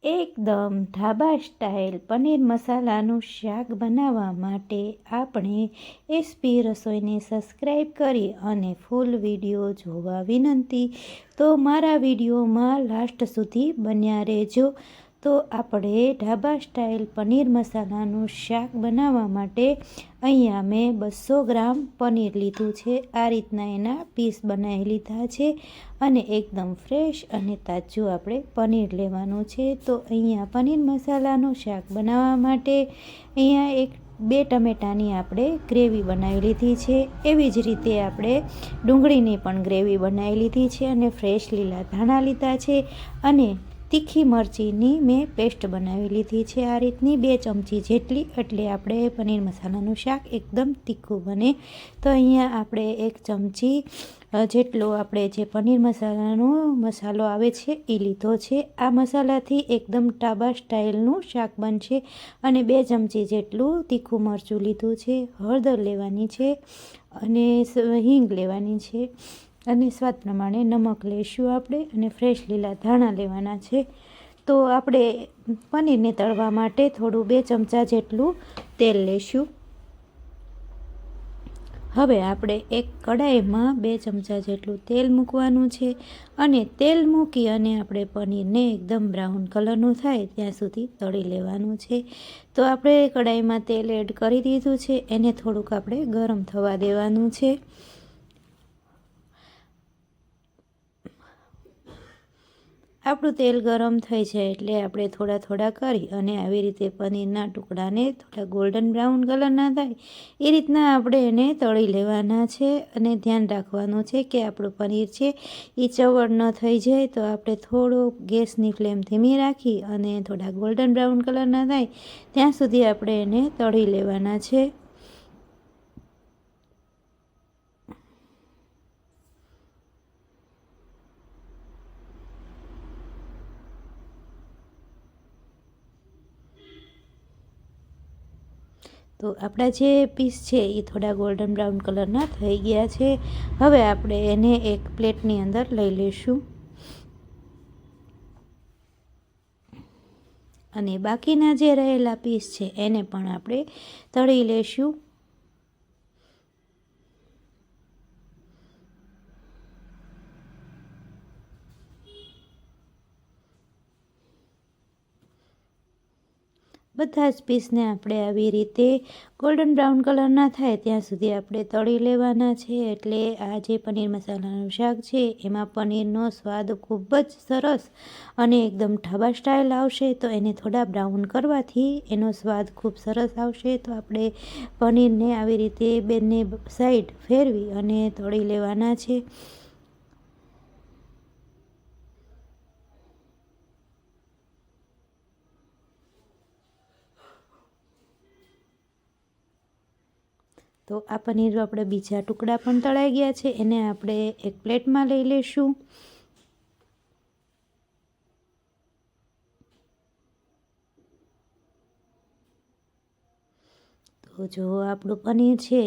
એકદમ ઢાબા સ્ટાઇલ પનીર મસાલાનું શાક બનાવવા માટે આપણે એસપી રસોઈને સબસ્ક્રાઈબ કરી અને ફૂલ વિડીયો જોવા વિનંતી. તો મારા વિડીયોમાં લાસ્ટ સુધી બન્યા રહેજો. તો આપણે ઢાબા સ્ટાઇલ પનીર મસાલાનું શાક બનાવવા માટે અહીંયા મેં 200 ગ્રામ પનીર લીધું છે. આ રીતના એના પીસ બનાવી લીધા છે અને એકદમ ફ્રેશ અને તાજું આપણે પનીર લેવાનું છે. તો અહીંયા પનીર મસાલાનું શાક બનાવવા માટે અહીંયા 2 ટમેટાની આપણે ગ્રેવી બનાવી લીધી છે. એવી જ રીતે આપણે ડુંગળીની પણ ગ્રેવી બનાવી લીધી છે અને ફ્રેશ લીલા ધાણા લીધા છે અને તીખી મરચીની મેં પેસ્ટ બનાવી લીધી છે. આ રીતની 2 ચમચી જેટલી, એટલે આપણે પનીર મસાલાનું શાક એકદમ તીખું બને. તો અહીંયા આપણે 1 ચમચી જેટલો આપણે જે પનીર મસાલાનો મસાલો આવે છે એ લીધો છે. આ મસાલાથી એકદમ ઢાબા સ્ટાઇલનું શાક બનશે. અને 2 ચમચી જેટલું તીખું મરચું લીધું છે. હળદર લેવાની છે અને હિંગ લેવાની છે અને સ્વાદ પ્રમાણે નમક લઈશું આપણે અને ફ્રેશ લીલા ધાણા લેવાના છે. તો આપણે પનીરને તળવા માટે થોડું 2 ચમચા જેટલું તેલ લઈશું. હવે આપણે એક કડાઈમાં 2 ચમચા જેટલું તેલ મૂકવાનું છે અને તેલ મૂકી અને આપણે પનીરને એકદમ બ્રાઉન કલરનું થાય ત્યાં સુધી તળી લેવાનું છે. તો આપણે કડાઈમાં તેલ એડ કરી દીધું છે. એને થોડુંક આપણે ગરમ થવા દેવાનું છે. આપણું તેલ ગરમ થઈ જાય એટલે આપણે થોડા થોડા કરી અને આવી રીતે પનીરના ટુકડાને થોડા ગોલ્ડન બ્રાઉન કલરના થાય એ રીતના આપણે એને તળી લેવાના છે. અને ધ્યાન રાખવાનું છે કે આપણું પનીર છે એ ચવડ ન થઈ જાય. તો આપણે થોડો ગેસની ફ્લેમ ધીમી રાખી અને થોડા ગોલ્ડન બ્રાઉન કલરના થાય ત્યાં સુધી આપણે એને તળી લેવાના છે. તો આપણા જે પીસ છે એ થોડા ગોલ્ડન બ્રાઉન કલરના થઈ ગયા છે. હવે આપણે એને એક પ્લેટની અંદર લઈ લઈશું અને બાકીના જે રહેલા પીસ છે એને પણ આપણે તળી લઈશું. બધા જ પીસને આપણે આવી રીતે ગોલ્ડન બ્રાઉન કલરના થાય ત્યાં સુધી આપણે તળી લેવાના છે. એટલે આ જે પનીર મસાલાનું શાક છે એમાં પનીરનો સ્વાદ ખૂબ જ સરસ અને એકદમ ઢાબા સ્ટાઇલ આવશે. તો એને થોડા બ્રાઉન કરવાથી એનો સ્વાદ ખૂબ સરસ આવશે. તો આપણે પનીરને આવી રીતે બંને સાઈડ ફેરવી અને તળી લેવાના છે. તો આ પનીર આપણે બીજા ટુકડા પણ તળાઈ ગયા છે. એને આપણે એક પ્લેટમાં લઈ લઈશું. તો જો આપણું પનીર છે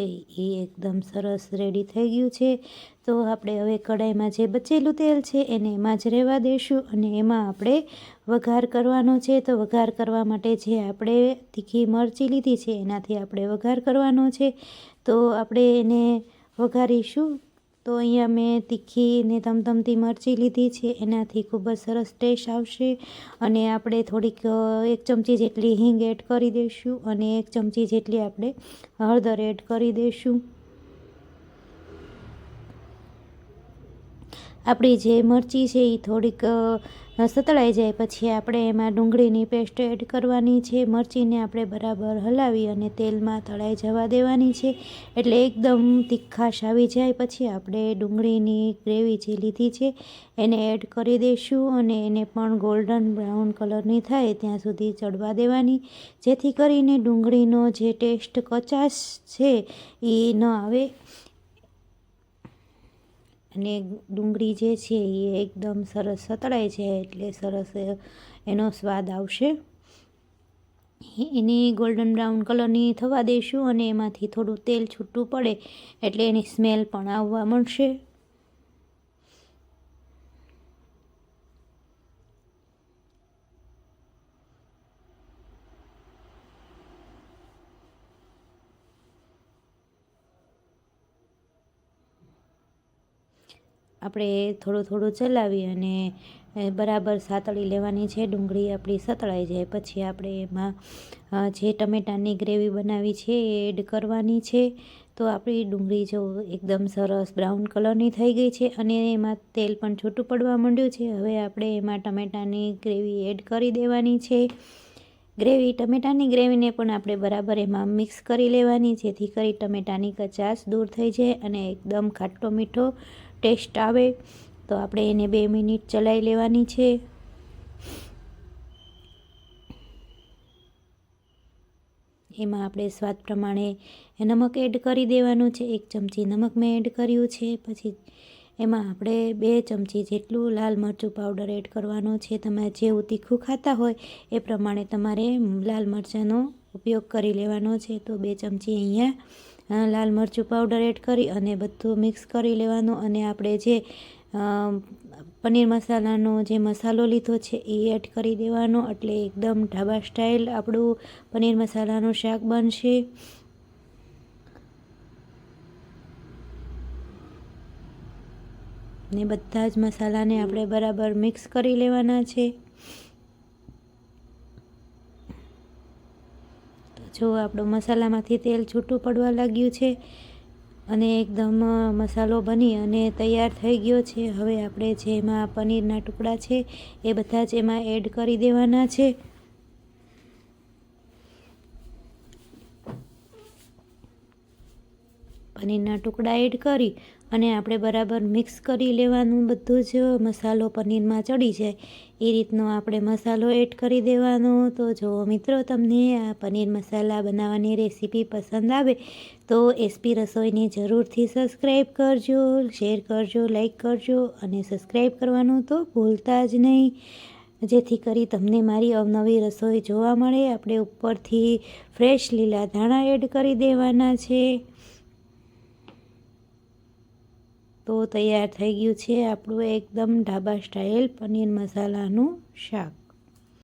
એ એકદમ સરસ રેડી થઈ ગયું છે. તો આપણે હવે કઢાઈમાં જે બચેલું તેલ છે એને એમાં જ રહેવા દઈશું અને એમાં આપણે વઘાર કરવાનો છે. તો વઘાર કરવા માટે જે આપણે તીખી મરચી લીધી છે એનાથી આપણે વઘાર કરવાનો છે. તો આપણે એને વઘારીશું. તો અહીંયા મેં તીખી ને તમતમતી મરચી લીધી છે. એનાથી ખૂબ જ સરસ ટેસ્ટ આવશે. અને આપણે થોડીક 1 ચમચી જેટલી હિંગ એડ કરી દઈશું અને 1 ચમચી જેટલી આપણે હળદર એડ કરી દઈશું. આપણી જે મરચી છે એ થોડીક સતળાઈ જાય પછી આપણે એમાં ડુંગળીની પેસ્ટ એડ કરવાની છે. મરચીને આપણે બરાબર હલાવી અને તેલમાં તળાઈ જવા દેવાની છે. એટલે એકદમ તીખાશ આવી જાય પછી આપણે ડુંગળીની ગ્રેવી જે લીધી છે એને એડ કરી દઈશું અને એને પણ ગોલ્ડન બ્રાઉન કલરની થાય ત્યાં સુધી ચડવા દેવાની, જેથી કરીને ડુંગળીનો જે ટેસ્ટ કચાશ છે એ ન આવે અને ડુંગળી જે છે એ એકદમ સરસ સતળાઈ જાય એટલે સરસ એનો સ્વાદ આવશે. એની ગોલ્ડન બ્રાઉન કલરની થવા દઈશું અને એમાંથી થોડું તેલ છૂટું પડે એટલે એની સ્મેલ પણ આવવા મળશે. આપણે થોડું ચલાવી અને બરાબર સાતળી લેવાની છે. ડુંગળી આપણી સતળાઈ જાય પછી આપણે એમાં જે ટમેટાની ગ્રેવી બનાવી છે એ એડ કરવાની છે. તો આપણી ડુંગળી જો એકદમ સરસ બ્રાઉન કલરની થઈ ગઈ છે અને એમાં તેલ પણ છૂટું પડવા માંડ્યું છે. હવે આપણે એમાં ટમેટાની ગ્રેવી એડ કરી દેવાની છે. ટમેટાની ગ્રેવીને પણ આપણે બરાબર એમાં મિક્સ કરી લેવાની, જેથી કરી ટમેટાની કચાશ દૂર થઈ જાય અને એકદમ ખાટો મીઠો ટેસ્ટ આવે. તો આપણે એને 2 મિનિટ ચલાવી લેવાની છે. એમાં આપણે સ્વાદ પ્રમાણે નમક એડ કરી દેવાનું છે. 1 ચમચી નમક મેં એડ કર્યું છે. પછી એમાં આપણે 2 ચમચી જેટલું લાલ મરચું પાવડર એડ કરવાનો છે. તમે જેવું તીખું ખાતા હોય એ પ્રમાણે તમારે લાલ મરચાંનો ઉપયોગ કરી લેવાનો છે. તો 2 ચમચી અહીંયા લાલ મરચું પાવડર એડ કરી અને બધું મિક્સ કરી લેવાનું. અને આપણે જે પનીર મસાલાનો જે મસાલો લીધો છે એ એડ કરી દેવાનો, એટલે એકદમ ઢાબા સ્ટાઇલ આપણું પનીર મસાલાનું શાક બનશે. ને બધા જ મસાલાને આપણે બરાબર મિક્સ કરી લેવાના છે. તો જો આપણો મસાલામાંથી તેલ છૂટું પડવા લાગ્યું છે અને એકદમ મસાલો બની અને તૈયાર થઈ ગયો છે. હવે આપણે જેમાં પનીરના ટુકડા છે એ બધા જ એમાં એડ કરી દેવાના છે. પનીરના ટુકડા એડ કરી અને આપણે બરાબર મિક્સ કરી લેવાનું. બધું જ મસાલો પનીરમાં ચડી જાય એ રીતનો આપણે મસાલો એડ કરી દેવાનો. તો જો મિત્રો, તમને આ પનીર મસાલા બનાવવાની રેસીપી પસંદ આવે તો એસપી રસોઈને જરૂરથી સબસ્ક્રાઈબ કરજો, શેર કરજો, લાઈક કરજો અને સબસ્ક્રાઈબ કરવાનું તો ભૂલતા જ નહીં, જેથી કરી તમને મારી અવનવી રસોઈ જોવા મળે. આપણે ઉપરથી ફ્રેશ લીલા ધાણા એડ કરી દેવાના છે. તો તૈયાર થઈ ગયું છે આપણું એકદમ ઢાબા સ્ટાઇલ પનીર મસાલાનું શાક.